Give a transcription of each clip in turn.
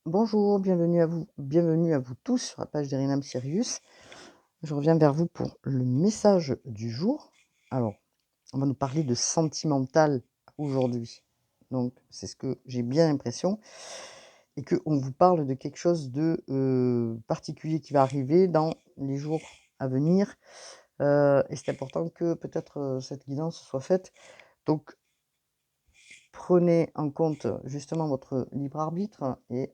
Bonjour, bienvenue à vous tous sur la page d'Erinam Sirius. Je reviens vers vous pour le message du jour. Alors, on va nous parler de sentimental aujourd'hui. Donc, c'est ce que j'ai bien l'impression. Et qu'on vous parle de quelque chose de particulier qui va arriver dans les jours à venir. Et c'est important que peut-être cette guidance soit faite. Donc, prenez en compte justement votre libre arbitre et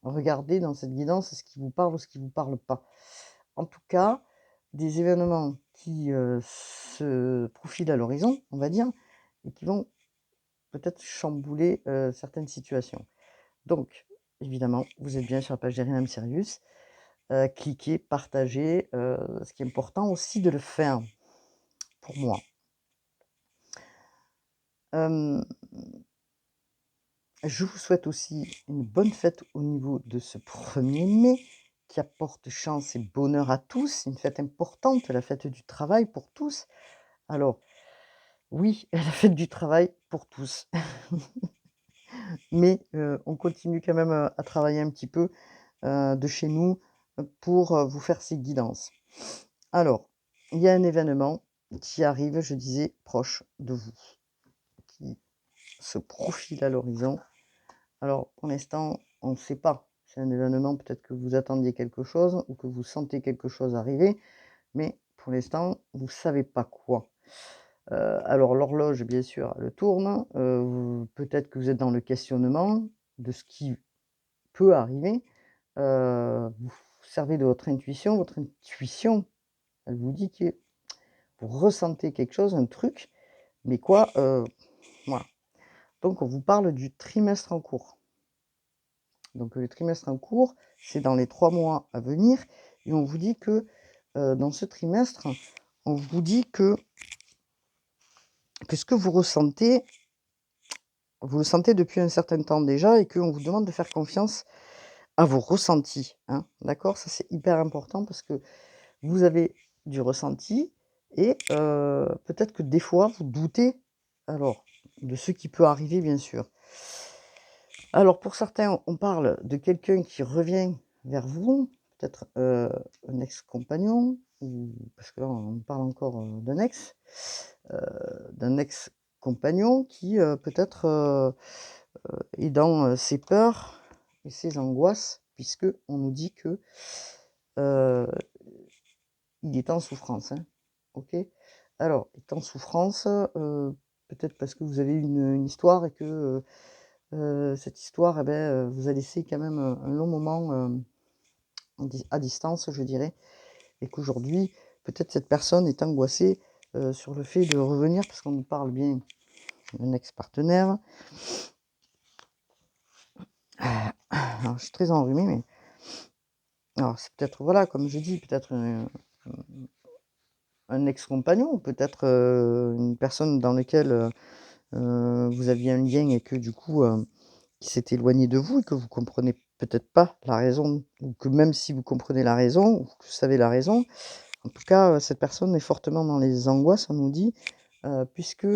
regardez dans cette guidance ce qui vous parle ou ce qui ne vous parle pas. En tout cas, des événements qui se profilent à l'horizon, on va dire, et qui vont peut-être chambouler certaines situations. Donc, évidemment, vous êtes bien sur la page d'Erinam Sirius. Cliquez, partagez. Ce qui est important aussi de le faire pour moi. Je vous souhaite aussi une bonne fête au niveau de ce 1er mai qui apporte chance et bonheur à tous. Une fête importante, la fête du travail pour tous. Alors, oui, la fête du travail pour tous. Mais on continue quand même à travailler un petit peu de chez nous pour vous faire ces guidances. Alors, il y a un événement qui arrive, je disais, proche de vous, qui se profile à l'horizon. Alors, pour l'instant, on ne sait pas. C'est un événement, peut-être que vous attendiez quelque chose ou que vous sentez quelque chose arriver, mais pour l'instant, vous ne savez pas quoi. Alors l'horloge, bien sûr, elle tourne. Peut-être que vous êtes dans le questionnement de ce qui peut arriver. Vous servez de votre intuition. Votre intuition, elle vous dit que vous ressentez quelque chose, un truc, mais quoi? Voilà. Donc on vous parle du trimestre en cours. Donc le trimestre en cours, c'est dans les 3 mois à venir et on vous dit que, dans ce trimestre, on vous dit que ce que vous le sentez depuis un certain temps déjà et qu'on vous demande de faire confiance à vos ressentis, hein, d'accord? Ça, c'est hyper important parce que vous avez du ressenti et peut-être que des fois vous doutez, alors de ce qui peut arriver bien sûr. Alors pour certains, on parle de quelqu'un qui revient vers vous, peut-être, un ex-compagnon ou parce que là on parle encore, heu, d'un ex-compagnon qui, peut-être, est dans, ses peurs et ses angoisses puisque on nous dit que, heu, il est en souffrance, hein, OK? Alors, il est en souffrance, peut-être parce que vous avez une histoire et que, cette histoire et beh, vous a laissé quand même, un long moment, à distance, je dirais et qu'aujourd'hui, peut-être cette personne est angoissée, sur le fait de revenir parce qu'on nous parle bien d'un ex-partenaire. Alors je suis très enrhumée, mais alors c'est peut-être, voilà, comme je dis, peut-être un ex-compagnon, peut-être, une personne dans laquelle, vous aviez un lien et que du coup, qui s'est éloigné de vous et que vous comprenez peut-être pas la raison ou que même si vous comprenez la raison ou que vous savez la raison, en tout cas, cette personne est fortement dans les angoisses, on nous dit, puisque,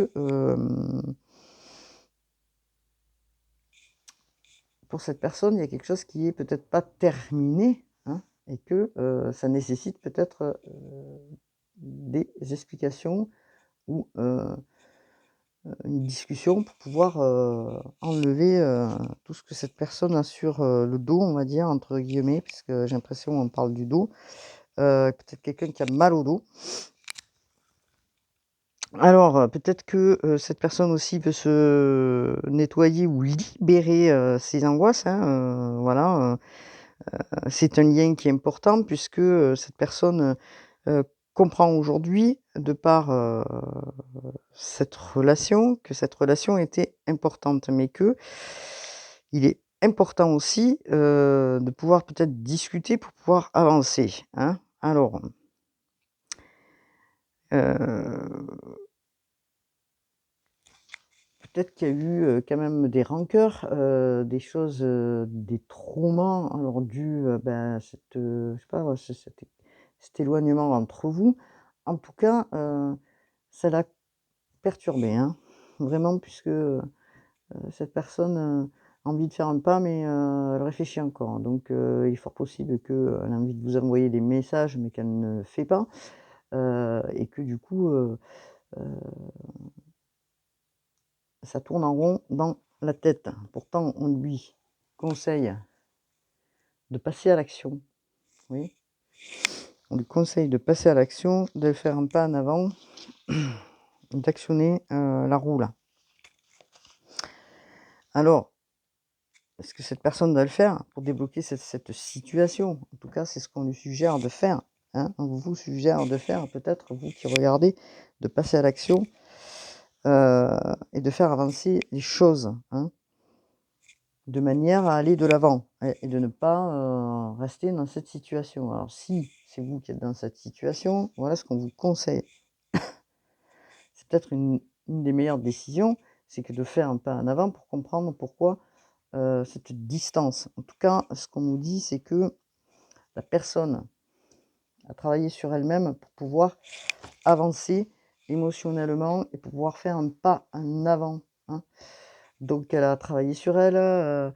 pour cette personne, il y a quelque chose qui est peut-être pas terminé, hein, et que, ça nécessite peut-être, des explications ou, une discussion pour pouvoir, enlever, tout ce que cette personne a sur, le dos, on va dire, entre guillemets, puisque j'ai l'impression on parle du dos. Peut-être quelqu'un qui a mal au dos. Alors, peut-être que, cette personne aussi veut se nettoyer ou libérer, ses angoisses, hein, voilà, c'est un lien qui est important puisque, cette personne, comprend aujourd'hui, de par, cette relation, que cette relation était importante, mais que il est important aussi, de pouvoir peut-être discuter pour pouvoir avancer, hein. Alors, heu peut-être qu'il y a eu, quand même des rancœurs, des choses, des traumas alors dus, ben, cette, je sais pas moi, cet éloignement entre vous. En tout cas, ça l'a perturbé, hein, vraiment puisque, cette personne, envie de faire un pas, mais elle réfléchit encore. Donc il est fort possible qu'elle a envie de vous envoyer des messages, mais qu'elle ne le fait pas, et que du coup, heu, ça tourne en rond dans la tête. Pourtant, on lui conseille de passer à l'action, oui. On lui conseille de passer à l'action, de faire un pas en avant, d'actionner, la roue là. Alors, est-ce que cette personne doit le faire pour débloquer cette situation? En tout cas, c'est ce qu'on lui suggère de faire, hein. On vous suggère de faire, peut-être vous qui regardez, de passer à l'action, et de faire avancer les choses, hein, de manière à aller de l'avant et de ne pas, rester dans cette situation. Alors si c'est vous qui êtes dans cette situation, voilà ce qu'on vous conseille. C'est peut-être une des meilleures décisions, c'est que de faire un pas en avant pour comprendre pourquoi, cette distance. En tout cas, ce qu'on nous dit, c'est que la personne a travaillé sur elle-même pour pouvoir avancer émotionnellement et pour pouvoir faire un pas en avant, hein. Donc elle a travaillé sur elle, elle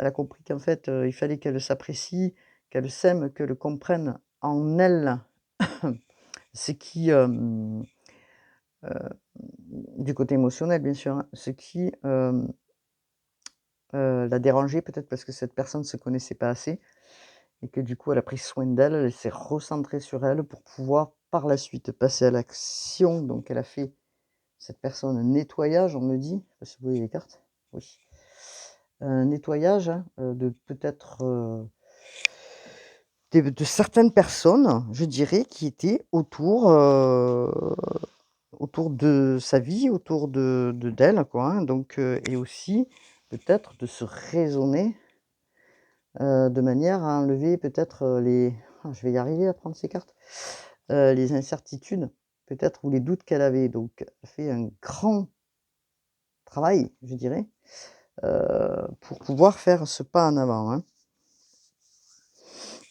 a compris qu'en fait, il fallait qu'elle s'apprécie, qu'elle s'aime, qu'elle comprenne en elle ce qui, du côté émotionnel bien sûr, hein, ce qui, l'a dérangée peut-être parce que cette personne ne se connaissait pas assez. Et que du coup, elle a pris soin d'elle, elle s'est recentrée sur elle pour pouvoir par la suite passer à l'action. Donc elle a fait, cette personne, un nettoyage, on me dit. Je sais pas si vous voyez les cartes? Oui. Un nettoyage, hein, de peut-être, de certaines personnes, je dirais, qui étaient autour, autour de sa vie, autour d'elle, quoi, hein. Donc et aussi peut-être de se raisonner, de manière à enlever peut-être, les je vais y arriver à prendre ces cartes. Les incertitudes peut-être ou les doutes qu'elle avait. Donc elle fait un grand travail, je dirais, pour pouvoir faire ce pas en avant, hein.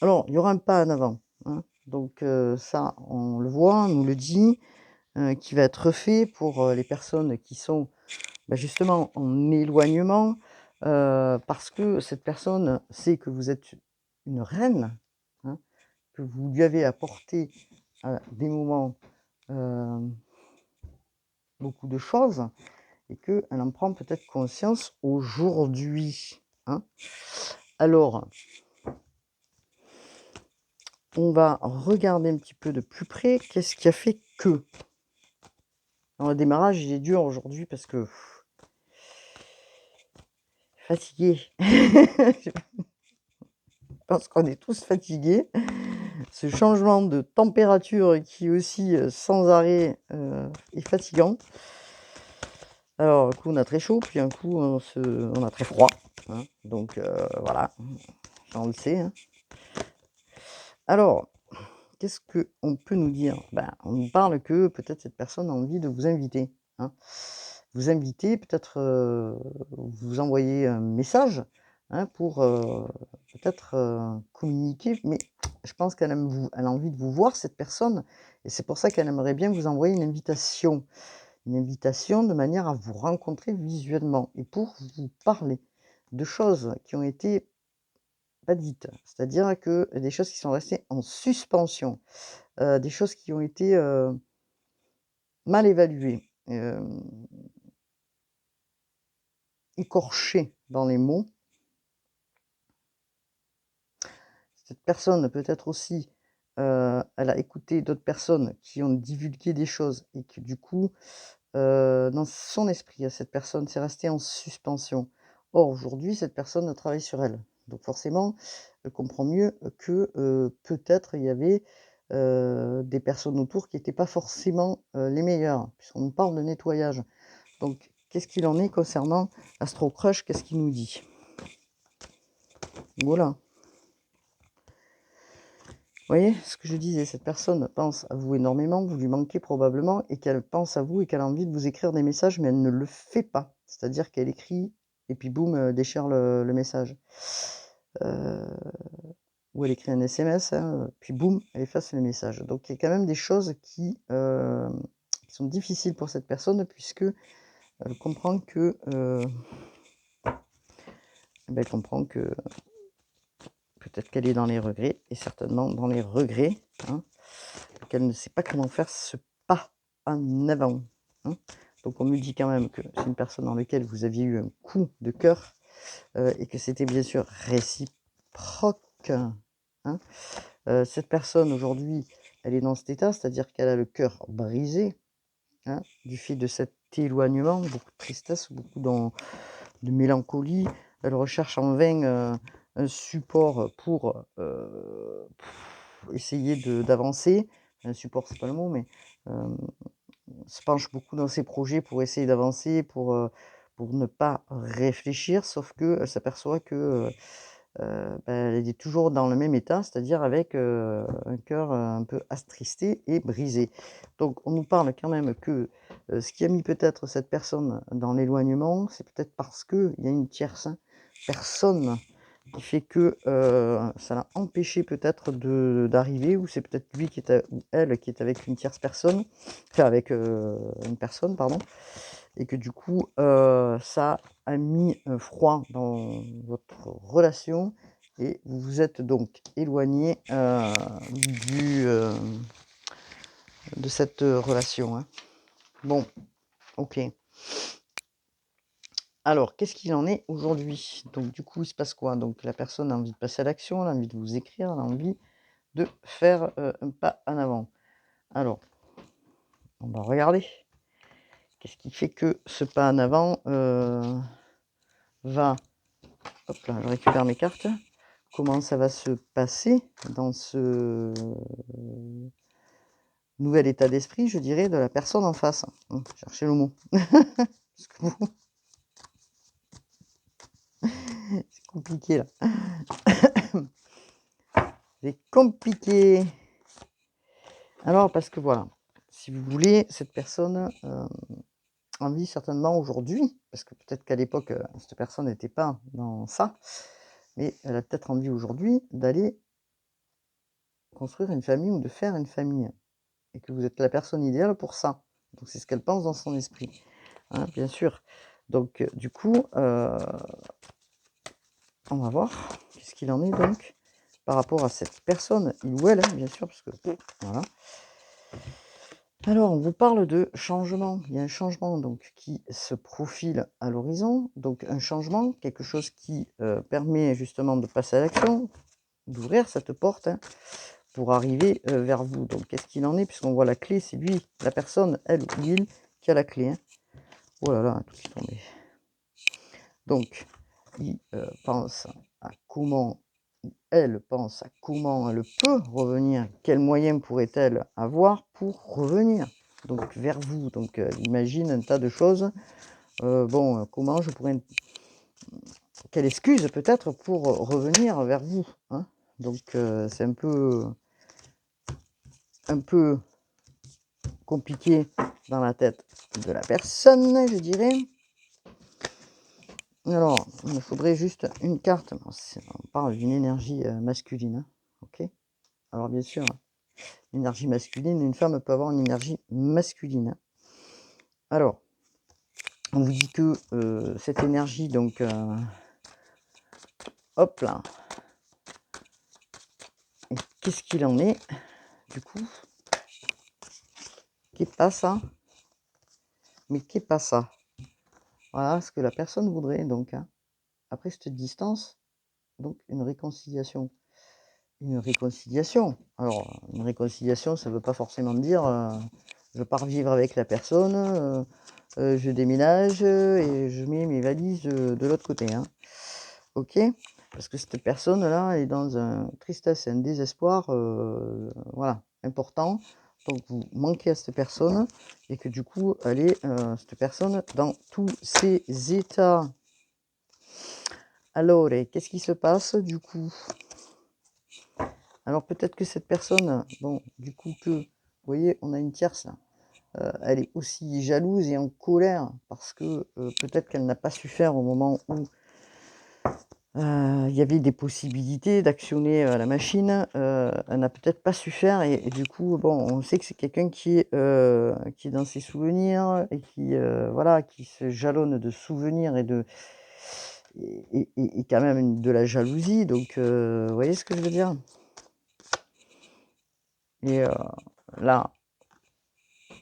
Alors il y aura un pas en avant, hein, donc ça on le voit, on nous le dit, qui va être fait pour, les personnes qui sont, bah, justement en éloignement, parce que cette personne sait que vous êtes une reine, hein, que vous lui avez apporté à des moments, hem, beaucoup de choses et qu'elle en prend peut-être conscience aujourd'hui, hein. Alors, on va regarder un petit peu de plus près qu'est-ce qui a fait que? Alors le démarrage, il est dur aujourd'hui parce que fatigué. Je pense qu'on est tous fatigués. Ce changement de température qui aussi, sans arrêt, est fatigant. Alors un coup on a très chaud, puis un coup on a très froid, hein, donc voilà, ça on le sait, hein. Alors, qu'est-ce qu'on peut nous dire? Ben, on nous parle que peut-être cette personne a envie de vous inviter, hein. Vous inviter, peut-être, vous envoyer un message, hein, pour, peut-être, communiquer, mais je pense elle a envie de vous voir cette personne et c'est pour ça qu'elle aimerait bien vous envoyer une invitation. Une invitation de manière à vous rencontrer visuellement et pour vous parler de choses qui ont été pas dites. C'est-à-dire que des choses qui sont restées en suspension, des choses qui ont été, mal évaluées, écorchées dans les mots. Cette personne peut-être aussi, elle a écouté d'autres personnes qui ont divulgué des choses et que du coup, dans son esprit à cette personne, c'est resté en suspension. Or aujourd'hui, cette personne travaille sur elle. Donc forcément, elle comprend mieux que, peut-être il y avait, des personnes autour qui étaient pas forcément, les meilleures, puisqu'on nous parle de nettoyage. Donc qu'est-ce qu'il en est concernant Astro Crush? Qu'est-ce qu'il nous dit? Voilà. Vous voyez ce que je disais, cette personne pense à vous énormément, vous lui manquez probablement et qu'elle pense à vous et qu'elle a envie de vous écrire des messages, mais elle ne le fait pas. C'est-à-dire qu'elle écrit et puis boum, déchire le message. Heu, ou elle écrit un SMS, hein, puis boum, elle efface le message. Donc il y a quand même des choses qui sont difficiles pour cette personne puisque elle comprend que, eh ben, elle comprend que peut-être qu'elle est dans les regrets et certainement dans les regrets, hein, qu'elle ne sait pas comment faire ce pas en avant, hein. Donc on me dit quand même que c'est une personne dans laquelle vous aviez eu un coup de cœur, et que c'était bien sûr réciproque, hein. Cette personne aujourd'hui, elle est dans cet état, c'est-à-dire qu'elle a le cœur brisé, hein, du fait de cet éloignement, beaucoup de tristesse, beaucoup de mélancolie. Elle recherche en vain, un support pour, essayer d'avancer. Un support, c'est pas le mot, mais, hem, se penche beaucoup dans ses projets pour essayer d'avancer, pour ne pas réfléchir. Sauf qu'elle s'aperçoit que, bah, elle est toujours dans le même état, c'est-à-dire avec, un cœur, un peu attristé et brisé. Donc on nous parle quand même que, ce qui a mis peut-être cette personne dans l'éloignement, c'est peut-être parce qu'il y a une tierce personne qui fait que, ça l'a empêché peut-être d'arriver, ou c'est peut-être lui qui est ou elle qui est avec une tierce personne, enfin avec, une personne pardon, et que du coup, ça a mis un froid dans votre relation et vous vous êtes donc éloignés, du, de cette, relation, hein. Bon, OK. Alors, qu'est-ce qu'il en est aujourd'hui? Donc du coup, il se passe quoi? Donc la personne a envie de passer à l'action, elle a envie de vous écrire, elle a envie de faire, un pas en avant. Alors, on va regarder. Qu'est-ce qui fait que ce pas en avant, va hop là, je récupère mes cartes. Comment ça va se passer dans ce nouvel état d'esprit, je dirais, de la personne en face? Cherchez le mot. Parce que bon, c'est compliqué là. C'est compliqué. Alors parce que voilà, si vous voulez, cette personne, en vit certainement aujourd'hui, parce que peut-être qu'à l'époque, cette personne n'était pas dans ça, mais elle a peut-être envie aujourd'hui d'aller construire une famille ou de faire une famille, et que vous êtes la personne idéale pour ça. Donc c'est ce qu'elle pense dans son esprit, hein, bien sûr. Donc du coup, on va voir qu'est-ce qu'il en est donc par rapport à cette personne, il ou elle, hein, bien sûr, parce que voilà. Alors, on vous parle de changement. Il y a un changement donc qui se profile à l'horizon. Donc un changement, quelque chose qui, permet justement de passer à l'action, d'ouvrir cette porte, hein, pour arriver, vers vous. Donc qu'est-ce qu'il en est? Puisqu'on voit la clé, c'est lui, la personne, elle ou il, qui a la clé, hein. Oh là là, tout est tombé. Donc il, pense à comment elle pense à comment elle peut revenir, quels moyens pourrait-elle avoir pour revenir donc vers vous. Donc imagine un tas de choses. Bon, comment je pourrais quelle excuse peut-être pour revenir vers vous, hein? Donc c'est un peu compliqué dans la tête de la personne, je dirais. Alors, il me faudrait juste une carte. On parle d'une énergie, masculine, hein, OK? Alors bien sûr, énergie masculine, une femme peut avoir une énergie masculine. Alors, on vous dit que, cette énergie donc, hop là, et qu'est-ce qu'il en est du coup? Qu'est pas ça? Mais qu'est pas ça? Voilà ce que la personne voudrait donc, hein. Après cette distance, donc une réconciliation. Une réconciliation. Alors, une réconciliation, ça veut pas forcément dire, je pars vivre avec la personne, je déménage, et je mets mes valises, de l'autre côté, hein. OK? Parce que cette personne-là, elle est dans un tristesse et un désespoir, voilà, important. Donc vous manquez à cette personne et que du coup, elle est, cette personne dans tous ses états. Alors, qu'est-ce qui se passe du coup? Alors peut-être que cette personne, bon, du coup que, vous voyez, on a une tierce là, elle est aussi jalouse et en colère parce que, peut-être qu'elle n'a pas su faire au moment où, il y avait des possibilités d'actionner, la machine, elle n'a peut-être pas su faire, et du coup, bon, on sait que c'est quelqu'un qui est dans ses souvenirs et qui, voilà, qui se jalonne de souvenirs et quand même de la jalousie. Donc, vous voyez ce que je veux dire? Et là,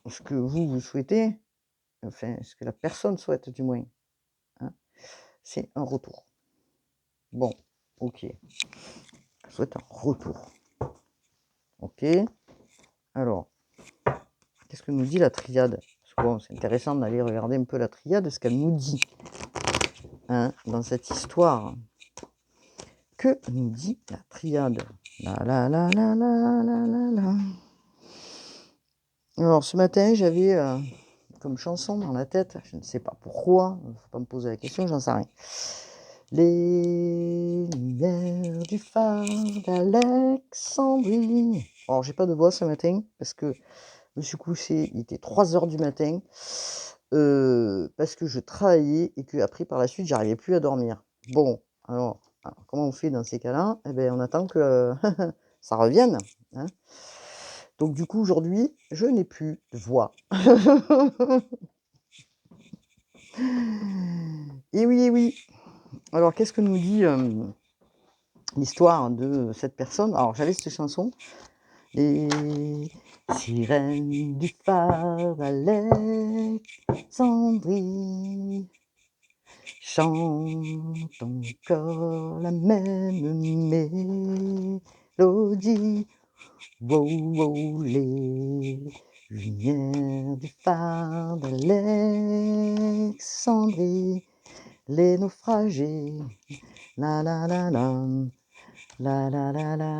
ce que vous souhaitez, enfin, ce que la personne souhaite du moins, hein, c'est un retour. Bon, ok. Je souhaite un retour. Ok. Alors, qu'est-ce que nous dit la triade? Parce que bon, c'est intéressant d'aller regarder un peu la triade, ce qu'elle nous dit, hein, dans cette histoire. Que nous dit la triade? La la la la la la la la. Alors, ce matin, j'avais comme chanson dans la tête, je ne sais pas pourquoi, il ne faut pas me poser la question, j'en sais rien. Les lumières du phare d'Alexandrie. Alors, j'ai pas de voix ce matin parce que je me suis couché, il était 3 heures du matin, parce que je travaillais et qu'après, par la suite, j'arrivais plus à dormir. Bon, alors comment on fait dans ces cas-là? Eh ben, on attend que ça revienne, hein. Donc du coup, aujourd'hui, je n'ai plus de voix. Et oui, et oui. Alors, qu'est-ce que nous dit l'histoire de cette personne? Alors, j'avais cette chanson. Les sirènes du phare d'Alexandrie chantent encore la même mélodie. Wow, wow, les lumières du phare d'Alexandrie, les naufragés, la la la la, la la la la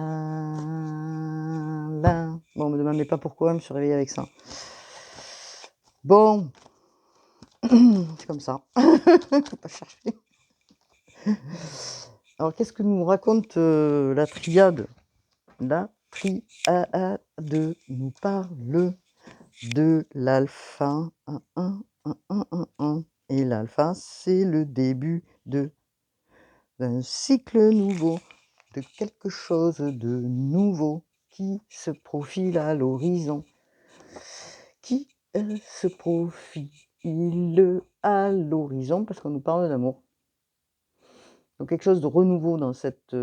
la. Bon, me demandez pas pourquoi, je me suis réveillée avec ça. Bon, c'est comme ça. Faut pas chercher. Alors, qu'est-ce que nous raconte la triade? La triade nous parle de l'alpha. Et l'alpha, c'est le début d'un cycle nouveau, de quelque chose de nouveau qui se profile à l'horizon. Qui se profile à l'horizon, parce qu'on nous parle d'amour. Donc quelque chose de renouveau dans cette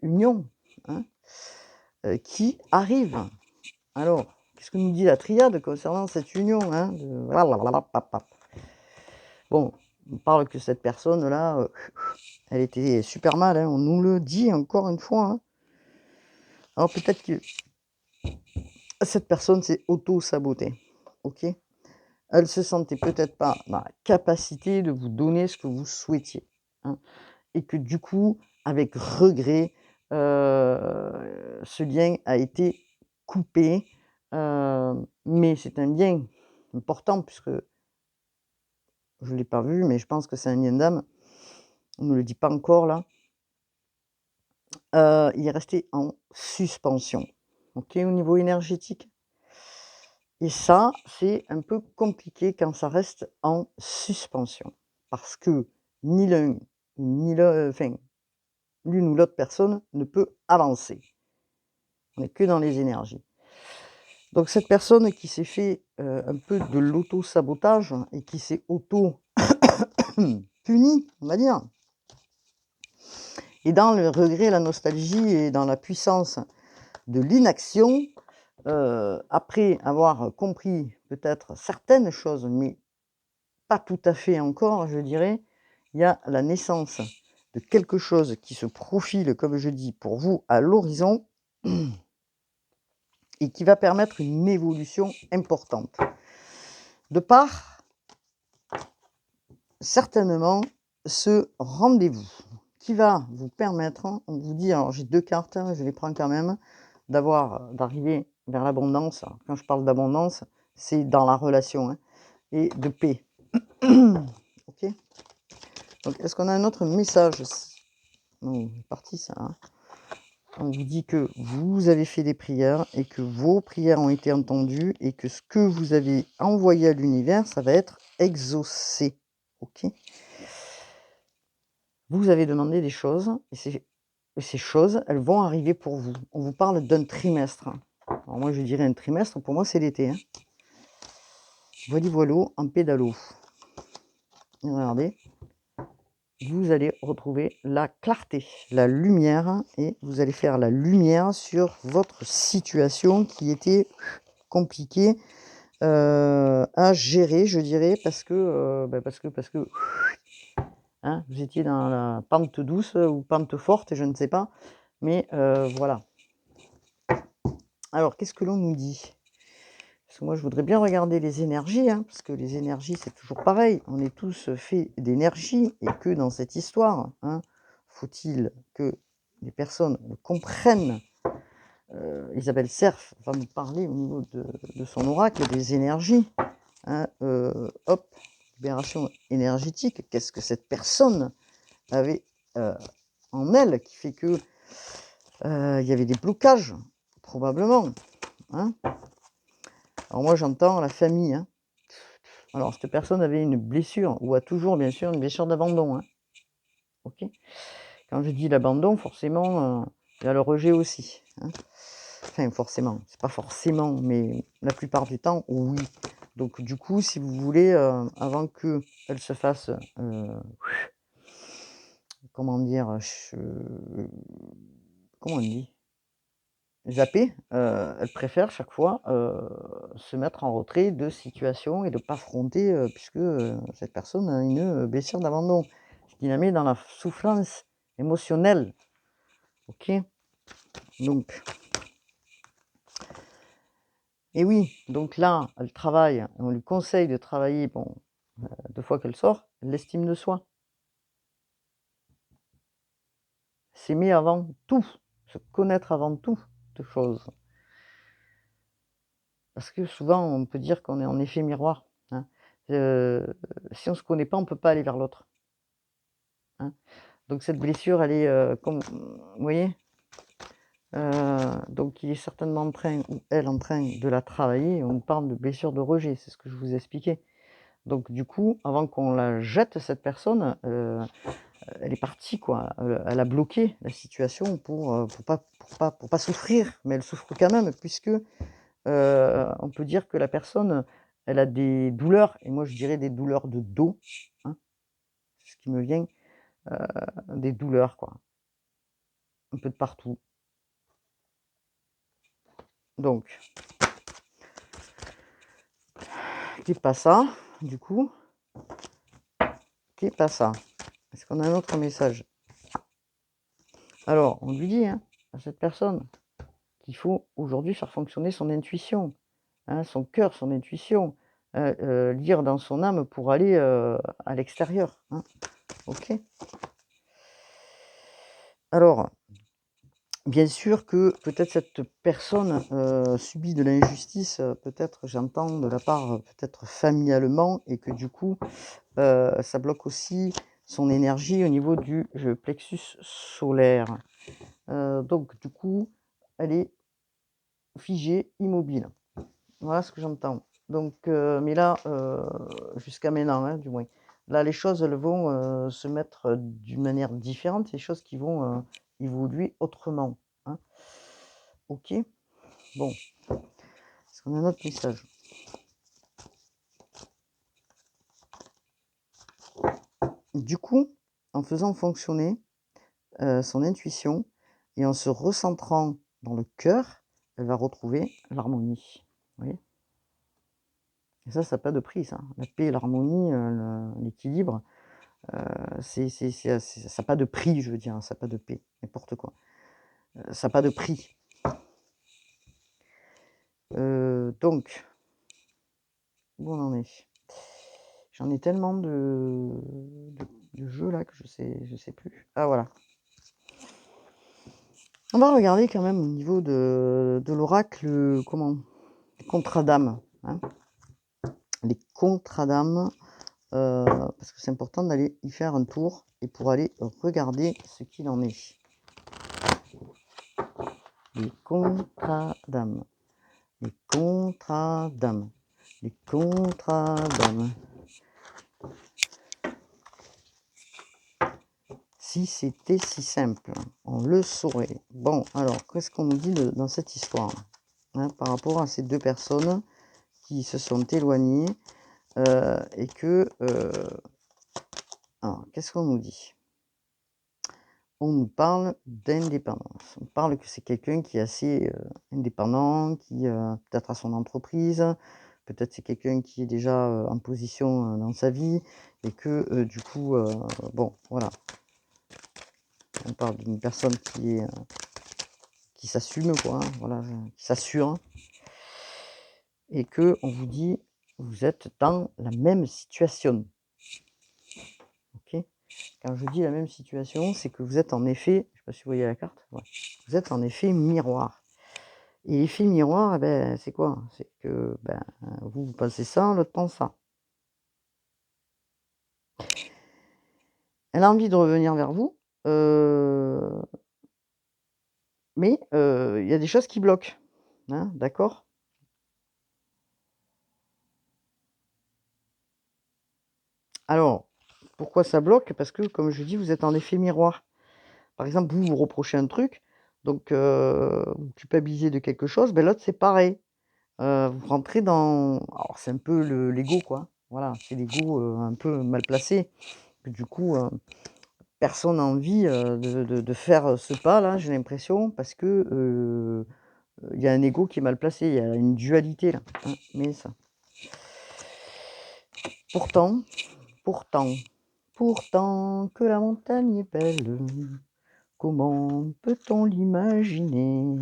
union, hein, qui arrive. Alors, qu'est-ce que nous dit la triade concernant cette union, hein, Bon, on parle que cette personne-là, elle était super mal, hein, on nous le dit encore une fois. Hein. Alors peut-être que cette personne s'est auto-sabotée, ok? Elle se sentait peut-être pas dans la capacité de vous donner ce que vous souhaitiez, hein, et que du coup, avec regret, ce lien a été coupé, mais c'est un lien important puisque je ne l'ai pas vu, mais je pense que c'est un lien d'âme. On ne le dit pas encore là. Il est resté en suspension, ok, au niveau énergétique. Et ça, c'est un peu compliqué quand ça reste en suspension. Parce que ni l'un, ni enfin, l'une ou l'autre personne ne peut avancer. On n'est que dans les énergies. Donc cette personne qui s'est fait un peu de l'auto-sabotage et qui s'est auto-punie, on va dire, et dans le regret, la nostalgie et dans la puissance de l'inaction, après avoir compris peut-être certaines choses, mais pas tout à fait encore, je dirais, il y a la naissance de quelque chose qui se profile, comme je dis, pour vous à l'horizon et qui va permettre une évolution importante. De par, certainement, ce rendez-vous qui va vous permettre, on vous dit, alors j'ai 2 cartes, je les prends quand même, d'arriver vers l'abondance. Quand je parle d'abondance, c'est dans la relation, hein, et de paix. Ok. Donc, est-ce qu'on a un autre message? Non, c'est parti ça. Hein. On vous dit que vous avez fait des prières et que vos prières ont été entendues et que ce que vous avez envoyé à l'univers, ça va être exaucé. Ok. Vous avez demandé des choses et ces choses, elles vont arriver pour vous. On vous parle d'un trimestre. Alors moi, je dirais un trimestre, pour moi, c'est l'été. Hein. Voili voilou, en pédalo. Regardez. vous allez retrouver la clarté, la lumière et vous allez faire la lumière sur votre situation qui était compliquée, à gérer, je dirais, parce que, parce que, hein, vous étiez dans la pente douce ou pente forte, je ne sais pas, mais voilà. Alors qu'est-ce que l'on nous dit? Parce que moi, je voudrais bien regarder les énergies, hein, parce que les énergies, c'est toujours pareil. On est tous faits d'énergie et que dans cette histoire, hein, faut-il que les personnes le comprennent. Isabelle Serf va nous parler au niveau de son oracle des énergies. Hein, hop, libération énergétique. Qu'est-ce que cette personne avait en elle qui fait que il y avait des blocages, probablement. Hein. Alors moi, j'entends la famille. Hein. Alors, cette personne avait une blessure, ou a toujours, bien sûr, une blessure d'abandon. Hein. Ok. Quand je dis l'abandon, forcément, il y a le rejet aussi. Hein. Enfin, forcément, c'est pas forcément, mais la plupart du temps, oui. Donc, du coup, si vous voulez, avant qu'elle se fasse, comment dire, comment on dit, zapper, elle préfère chaque fois se mettre en retrait de situations et de ne pas affronter, puisque cette personne a une blessure d'abandon. Ce qui la met dans la souffrance émotionnelle. Ok. Donc, et oui, donc là, elle travaille, on lui conseille de travailler, bon, 2 fois qu'elle sort, l'estime de soi. S'aimer avant tout, se connaître avant toute chose. Parce que souvent, on peut dire qu'on est en effet miroir, hein. Si on ne se connaît pas, on ne peut pas aller vers l'autre, hein. Donc cette blessure, elle est, comme vous voyez? Donc il est certainement en train ou elle en train de la travailler. On parle de blessure de rejet, c'est ce que je vous expliquais. Donc du coup, avant qu'on la jette cette personne, elle est partie quoi. Elle a bloqué la situation pour pas souffrir, mais elle souffre quand même puisque, on peut dire que la personne, elle a des douleurs et moi je dirais des douleurs de dos, hein, ce qui me vient, heu, des douleurs quoi, un peu de partout. Donc, qui pas ça, du coup, qui pas ça. Est-ce qu'on a un autre message? Alors, on lui dit, hein, à cette personne, qu'il faut aujourd'hui faire fonctionner son intuition, hein, son cœur, son intuition, lire dans son âme pour aller, à l'extérieur, hein. OK? Alors, bien sûr que peut-être cette personne, subit de l'injustice, peut-être j'entends de la part, peut-être familialement et que du coup, ça bloque aussi son énergie au niveau du plexus solaire. Donc du coup, elle est figée, immobile. Voilà ce que j'entends. Donc mais là, jusqu'à maintenant, hein, du moins. Là, les choses, elles vont, se mettre, d'une manière différente, les choses qui vont, évoluer autrement, hein. OK? Bon, est-ce qu'on a un autre message? Du coup, en faisant fonctionner, son intuition et en se recentrant dans le cœur, elle va retrouver l'harmonie. Vous voyez? Et ça a pas de prix ça. La paix, l'harmonie, l'équilibre, ça a pas de prix, je veux dire, ça a pas de paix, n'importe quoi. Ça a pas de prix. Donc, où on en est? J'en ai tellement de jeux là que je sais plus. Ah voilà. On va regarder quand même au niveau de l'oracle, comment? Les contrats d'âme, hein. Les contrats d'âme, parce que c'est important d'aller y faire un tour et pour aller regarder ce qu'il en est. Les contrats d'âme, les contrats d'âme, les contrats d'âme. Si c'était si simple, on le saurait. Bon, alors, qu'est-ce qu'on nous dit dans cette histoire, hein, par rapport à ces deux personnes qui se sont éloignées et que Alors, qu'est-ce qu'on nous dit? On nous parle d'indépendance. On parle que c'est quelqu'un qui est assez, indépendant, qui, peut-être a son entreprise, peut-être c'est quelqu'un qui est déjà, en position, dans sa vie et que, du coup, bon, voilà. On parle d'une personne qui s'assume quoi, hein, voilà, qui s'assure et que on vous dit: «Vous êtes dans la même situation». OK? Quand je dis la même situation, c'est que vous êtes en effet, je sais pas si vous voyez la carte? Ouais. Vous êtes en effet miroir et effet miroir, et beh, c'est quoi? C'est que, ben, vous, vous pensez ça, l'autre pense ça. Elle a envie de revenir vers vous, heu, mais il y a des choses qui bloquent, hein, d'accord? Alors, pourquoi ça bloque? Parce que, comme je dis, vous êtes en effet miroir. Par exemple, vous, vous reprochez un truc, donc vous culpabilisez de quelque chose, ben, l'autre, c'est pareil. Vous rentrez dans alors c'est un peu l'ego, quoi. Voilà, c'est l'ego, un peu mal placé. Que du coup, personne n'a envie, de faire, ce pas-là, j'ai l'impression, parce que, il y a un ego qui est mal placé, il y a une dualité là, hein, mais ça pourtant, pourtant, pourtant que la montagne est belle, comment peut-on l'imaginer?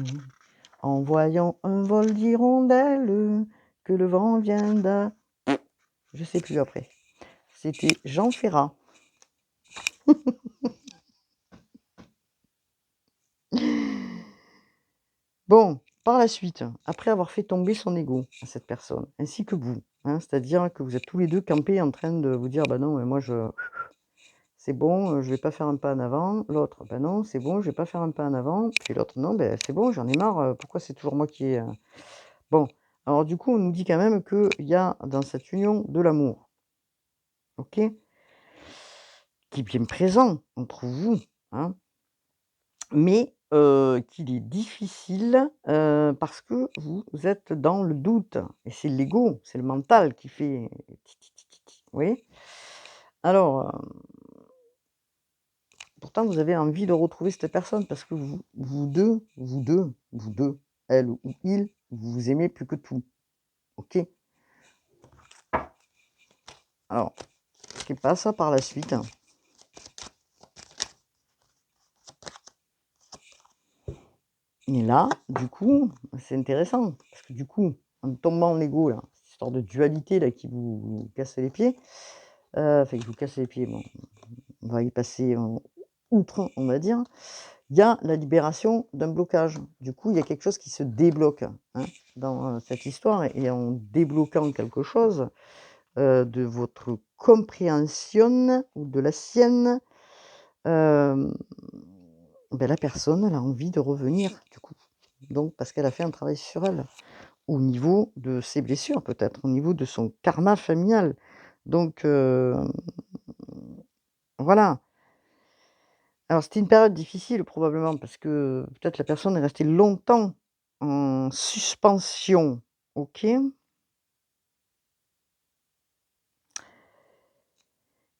En voyant un vol d'hirondelles, que le vent vient je sais plus après. C'était Jean Ferrat. Bon, par la suite, après avoir fait tomber son ego à cette personne, ainsi que vous, hein, c'est-à-dire que vous êtes tous les 2 campés en train de vous dire: «Bah non, mais moi je c'est bon, je vais pas faire un pas en avant». L'autre: «Bah non, c'est bon, je vais pas faire un pas en avant». Puis l'autre: «Non, beh, c'est bon, j'en ai marre, pourquoi c'est toujours moi qui ai, Bon, alors du coup, on nous dit quand même qu'il y a dans cette union de l'amour, OK? Qui est bien présent entre vous, hein. Mais qu'il est difficile, parce que vous êtes dans le doute et c'est l'ego, c'est le mental qui fait ti ti ti ti ti, vous voyez? Alors, pourtant vous avez envie de retrouver cette personne parce que vous deux, elle ou il, vous vous aimez plus que tout, OK? Alors, ce qui passe par la suite, et là, du coup, c'est intéressant parce que du coup, en tombant en ego là, cette histoire de dualité là qui vous casse les pieds, enfin qui vous casse les pieds, bon, on va y passer en outre, on va dire. Il y a la libération d'un blocage. Du coup, il y a quelque chose qui se débloque, hein, dans, cette histoire et en débloquant quelque chose, de votre compréhension ou de la sienne, hem, la personne, elle a envie de revenir, du coup. Donc parce qu'elle a fait un travail sur elle, au niveau de ses blessures peut-être, au niveau de son karma familial. Donc voilà. Alors c'était une période difficile probablement parce que peut-être la personne est restée longtemps en suspension, OK?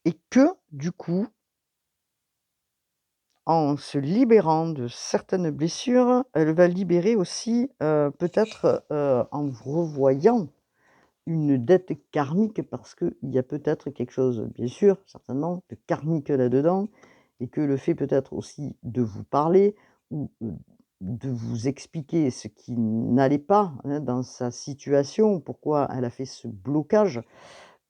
Et que du coup, en se libérant de certaines blessures, elle va libérer aussi, peut-être, en vous revoyant, une dette karmique parce qu'il y a peut-être quelque chose, bien sûr, certainement, de karmique là-dedans et que le fait peut-être aussi de vous parler ou, de vous expliquer ce qui n'allait pas, hein, dans sa situation, pourquoi elle a fait ce blocage,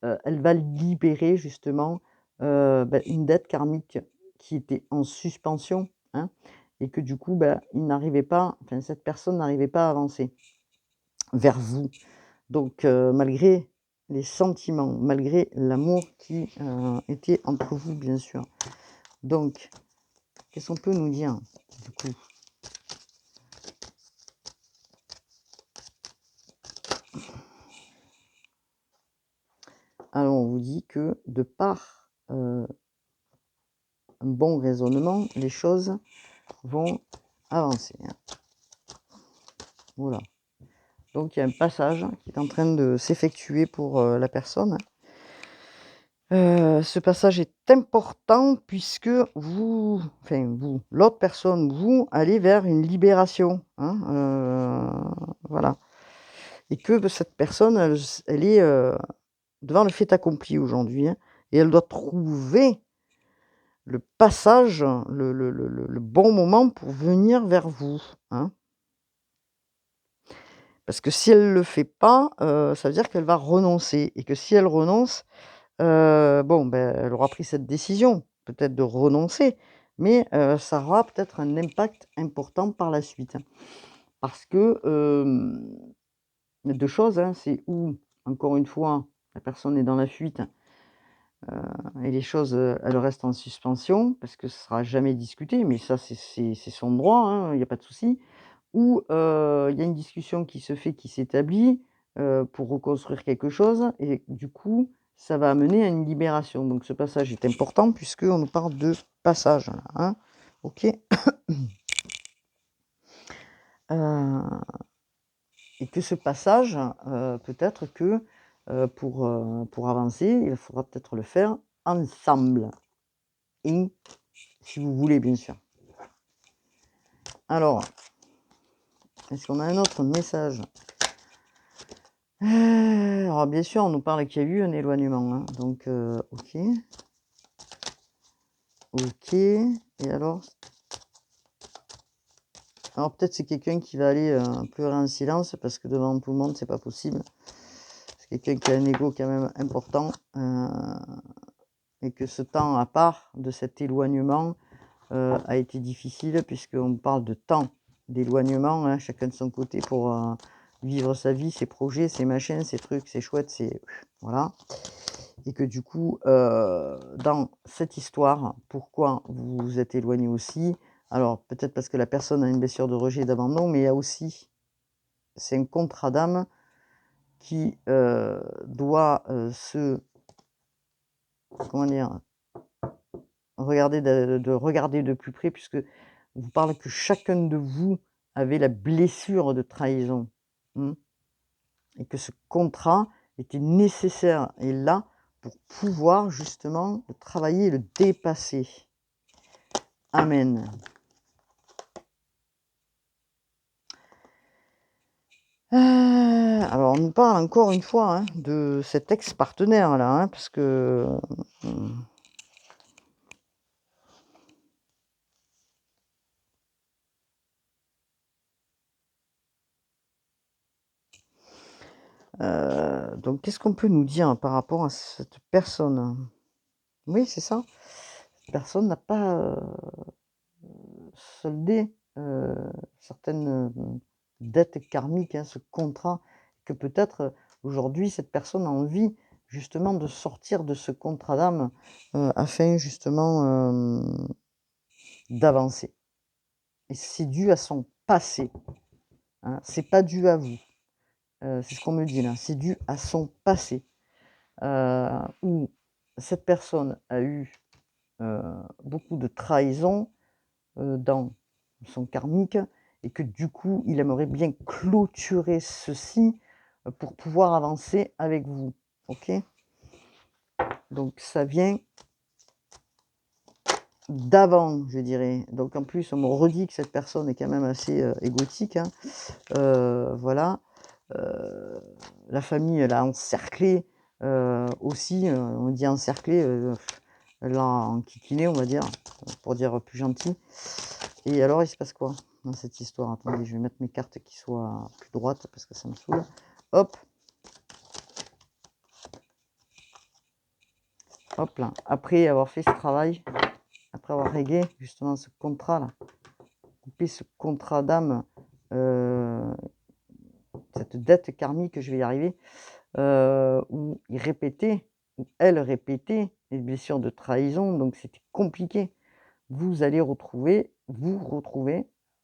elle va libérer justement, une dette karmique qui était en suspension, hein, et que du coup, il n'arrivait pas enfin cette personne n'arrivait pas à avancer vers vous. Donc malgré les sentiments, malgré l'amour qui, était entre vous, bien sûr. Donc qu'est-ce qu'on peut nous dire, du coup? Alors on vous dit que de par, un bon raisonnement, les choses vont avancer, hein. Voilà. Donc il y a un passage qui est en train de s'effectuer pour, la personne. Ce passage est important puisque l'autre personne, vous allez vers une libération, hein, voilà et que cette personne, elle est, devant le fait accompli aujourd'hui, hein et elle doit trouver le passage, le bon moment pour venir vers vous, hein. Parce que si elle le fait pas, ça veut dire qu'elle va renoncer et que si elle renonce, bon, ben, elle aura pris cette décision, peut-être de renoncer, mais ça aura peut-être un impact important par la suite. Parce que, il y a 2 choses, hein, c'est ou, encore une fois, la personne est dans la fuite, et les choses, elles restent en suspension parce que ce sera jamais discuté, mais ça c'est son droit, hein, il y a pas de souci. Ou, il y a une discussion qui se fait, qui s'établit, pour reconstruire quelque chose et du coup, ça va amener à une libération. Donc ce passage est important puisqu'on nous parle de passage là, hein. OK? Heu et que ce passage, peut-être que, pour avancer, il faudra peut-être le faire ensemble et si vous voulez bien sûr. Alors, est-ce qu'on a un autre message? Alors bien sûr, on nous parle qu'il y a eu un éloignement, hein, donc OK. OK et alors peut-être c'est quelqu'un qui va aller, pleurer en silence parce que devant tout le monde, c'est pas possible. C'est quelqu'un qui a un ego quand même important, et que ce temps à part de cet éloignement, a été difficile puisqu'on parle de temps d'éloignement, hein, chacun de son côté pour, vivre sa vie, ses projets, ses machins, ses trucs, ses chouettes, ses voilà et que du coup, dans cette histoire, pourquoi vous vous êtes éloignés aussi? Alors peut-être parce que la personne a une blessure de rejet et d'abandon, mais il y a aussi c'est un contrat d'âme qui, doit, se comment dire? Regarder de regarder de plus près puisque vous parle que chacun de vous avait la blessure de trahison, mmh et que ce contrat était nécessaire et là pour pouvoir justement le travailler et le dépasser. Amen. Alors on nous parle encore une fois, hein, de cet ex-partenaire là, hein, parce que, mmh, donc qu'est-ce qu'on peut nous dire par rapport à cette personne? Oui, c'est ça. Cette personne n'a pas, soldé, certaines, dettes karmiques, hein, ce contrat que peut-être, aujourd'hui cette personne a envie justement de sortir de ce contrat d'âme, afin justement, d'avancer et c'est dû à son passé, hein, c'est pas dû à vous, c'est ce qu'on me dit là, c'est dû à son passé, où cette personne a eu, heu, beaucoup de trahison, dans son karmique et que du coup, il aimerait bien clôturer ceci, pour pouvoir avancer avec vous. OK? Donc ça vient d'avant, je dirais. Donc en plus, on me redit que cette personne est quand même assez, égotique, hein. Voilà. Heu, la famille l'a encerclée, aussi, on dit encerclée, elle l'a enquiquiné, on va dire, pour dire plus gentil. Et alors, il se passe quoi dans cette histoire? Attendez, je vais mettre mes cartes qui soient plus droites parce que ça me saoule. Hop, hop là. Après avoir fait ce travail, après avoir réglé justement ce contrat-là, coupé ce contrat d'âme, heu, cette dette karmique, je vais y arriver, où il répétait, où elle répétait les blessures de trahison, donc c'était compliqué. Vous allez vous retrouver,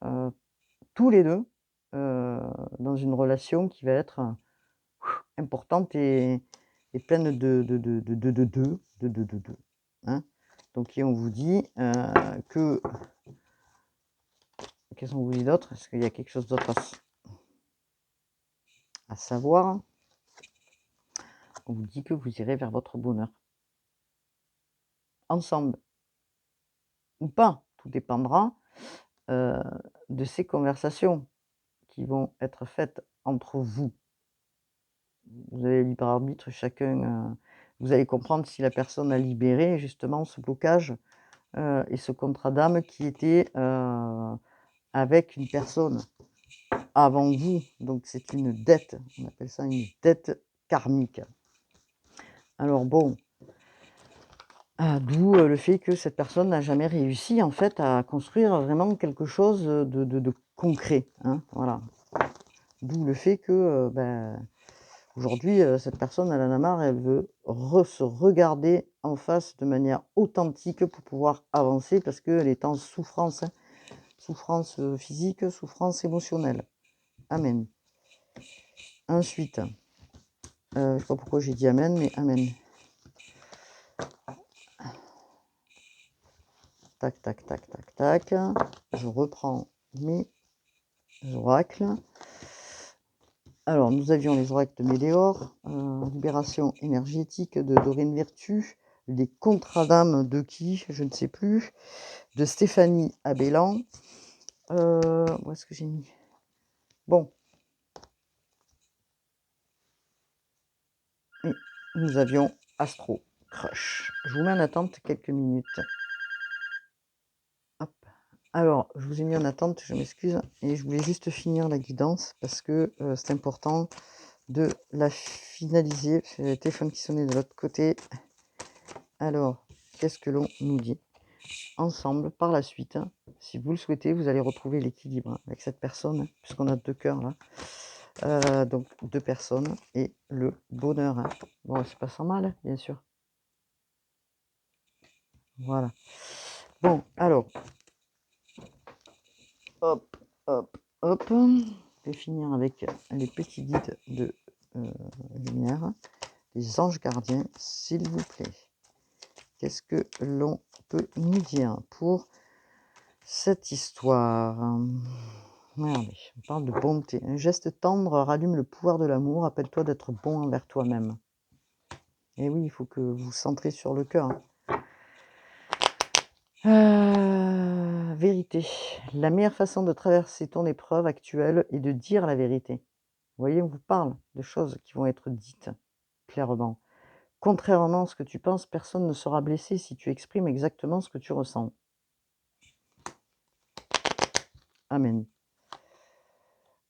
heu, tous les 2 dans une relation qui va être, importante et pleine de, hein. Donc et on vous dit, que qu'est-ce qu'on vous dit d'autre? Est-ce qu'il y a quelque chose d'autre à savoir? On vous dit que vous irez vers votre bonheur. ensemble ou pas. Tout dépendra, heu, de ces conversations qui vont être faites entre vous. Vous avez libre arbitre chacun, vous allez comprendre si la personne a libéré justement ce blocage, et ce contrat d'âme qui était, avec une personne avant vous. Donc c'est une dette, on appelle ça une dette karmique. Alors bon, d'où, le fait que cette personne n'a jamais réussi en fait à construire vraiment quelque chose, de concret, hein, voilà. D'où le fait que, aujourd'hui, cette personne, elle en a marre, elle veut se regarder en face de manière authentique pour pouvoir avancer parce qu'elle est en souffrance, hein. Souffrance, physique, souffrance émotionnelle. Amen. Ensuite, je sais pas pourquoi j'ai dit amen, mais amen. Tac, tac, tac, tac, tac. Je reprends mes oracles. Alors, nous avions les oracles de Méléor, libération énergétique de Dorine Vertu, les contrats d'âme de qui? Je ne sais plus, de Stéphanie Abellan. Où est-ce que j'ai mis? Bon. Et nous avions Astro Crush. Je vous mets en attente quelques minutes. Hop. Alors, je vous ai mis en attente, je m'excuse, et je voulais juste finir la guidance parce que c'est important de la finaliser. C'est le téléphone qui sonnait de l'autre côté. Alors, qu'est-ce que l'on nous dit? Ensemble, par la suite, si vous le souhaitez, vous allez retrouver l'équilibre avec cette personne, puisqu'on a 2 cœurs là. Donc 2 personnes et le bonheur, hein. Bon, c'est pas sans mal, bien sûr. Voilà. Bon, alors, hop, hop, hop. Je vais finir avec les petits guides de lumière. Les anges gardiens, s'il vous plaît. Qu'est-ce que l'on peut nous dire pour cette histoire? Regardez, on parle de bonté. Un geste tendre rallume le pouvoir de l'amour. Rappelle-toi d'être bon envers toi-même. Et oui, il faut que vous vous centrez sur le cœur, hein. Vérité. La meilleure façon de traverser ton épreuve actuelle est de dire la vérité. Vous voyez, on vous parle de choses qui vont être dites clairement. Contrairement à ce que tu penses, personne ne sera blessé si tu exprimes exactement ce que tu ressens. Amen.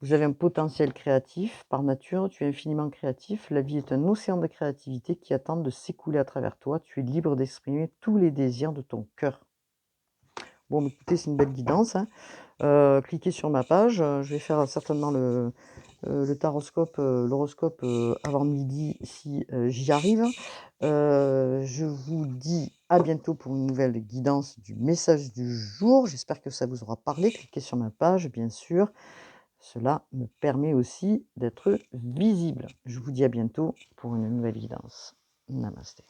Vous avez un potentiel créatif. Par nature, tu es infiniment créatif. La vie est un océan de créativité qui attend de s'écouler à travers toi. Tu es libre d'exprimer tous les désirs de ton cœur. Bon, écoutez, c'est une belle guidance, hein. Cliquez sur ma page. Je vais faire certainement le taroscope, l'horoscope avant midi si j'y arrive. Je vous dis à bientôt pour une nouvelle guidance du message du jour. J'espère que ça vous aura parlé. Cliquez sur ma page, bien sûr. Cela me permet aussi d'être visible. Je vous dis à bientôt pour une nouvelle guidance. Namasté.